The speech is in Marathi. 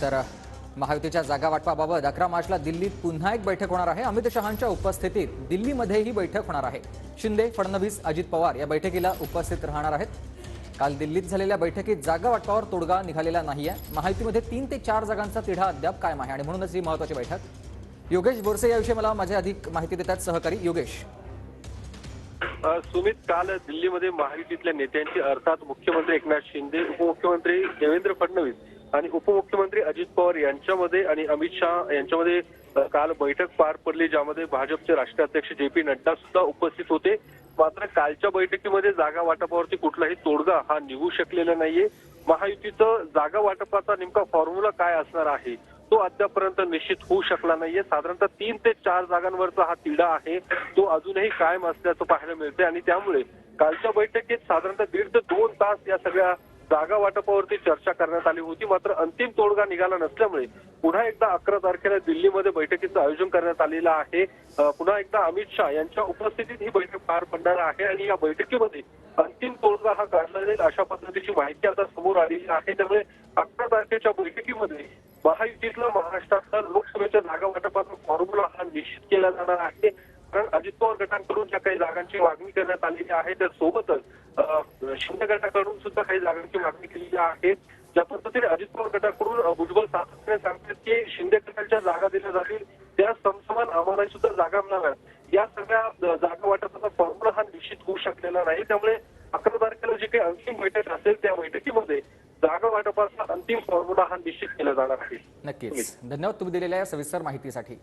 तर महायुतीच्या जागा वाटपाबाबत 11 मार्चला दिल्लीत पुन्हा एक बैठक होणार आहे। अमित शहांच्या उपस्थितीत दिल्लीमध्ये ही बैठक होणार आहे। शिंदे, फडणवीस, अजित पवार या बैठकीला उपस्थित राहणार आहेत। काल दिल्लीत झालेल्या बैठकीत जागा वाटपावर तोडगा निघालेला नाहीये। महायुतीमध्ये 3 ते 4 जागांचा तिढा अद्याप कायम आहे आणि म्हणूनच ही महत्त्वाची बैठक। योगेश बोरसे याविषयी मला माझे अधिक माहिती देतात सहकारी योगेश। सुमित, काल दिल्लीमध्ये महायुतीतल्या नेत्यांची अर्थात मुख्यमंत्री एकनाथ शिंदे, उपमुख्यमंत्री देवेंद्र फडणवीस आणि उपमुख्यमंत्री अजित पवार यांच्यामध्ये आणि अमित शहा यांच्यामध्ये काल बैठक पार पडली, ज्यामध्ये भाजपचे राष्ट्रीय अध्यक्ष जे.पी. नड्डा सुद्धा उपस्थित होते। मात्र कालच्या बैठकीमध्ये जागा वाटपावरती कुठलाही तोडगा हा निघू शकलेला नाहीये। महायुतीचं जागा वाटपाचा नेमका फॉर्म्युला काय असणार आहे तो अद्यापर्यंत निश्चित होऊ शकला नाहीये। साधारणतः 3 ते 4 जागांवरचा हा तिढा आहे तो अजूनही कायम असल्याचं पाहायला मिळते आणि त्यामुळे कालच्या बैठकीत साधारणतः 1.5 ते 2 तास या सगळ्या जागा वाटपावरती चर्चा करण्यात आली होती। मात्र अंतिम तोडगा निघाला नसल्यामुळे पुन्हा एकदा 11 तारखेला दिल्लीमध्ये बैठकीचं आयोजन करण्यात आलेलं आहे। पुन्हा एकदा अमित शहा यांच्या उपस्थितीत ही बैठक पार पडणार आहे आणि या बैठकीमध्ये अंतिम तोडगा हा काढला जाईल अशा पद्धतीची माहिती आता समोर आलेली आहे। त्यामुळे 11 तारखेच्या बैठकीमध्ये महायुतीतला महाराष्ट्रातला लोकसभेच्या जागा वाटपाचा फॉर्म्युला हा निश्चित केला जाणार आहे। कारण अजित पवार गटाकडून ज्या काही जागांची मागणी करण्यात आलेली आहे त्यासोबतच शिंदे गटाकडून सुद्धा काही जागांची मागणी केलेली आहे। ज्या पद्धतीने अजित पवार गटाकडून भुजबळ सातत्याने सांगतात की शिंदे गटाच्या जागा दिल्या जातील त्या समसमान आम्हाला सुद्धा जागा मिळाव्यात, या सगळ्या जागा वाटपाचा फॉर्म्युला हा निश्चित होऊ शकलेला नाही। त्यामुळे 11 तारखेला जी काही अंतिम बैठक असेल त्या बैठकीमध्ये जागा वाटपाचा अंतिम फॉर्म्युला हा निश्चित केला जाणार आहे। नक्कीच, धन्यवाद तुम्ही दिलेल्या या सविस्तर माहितीसाठी।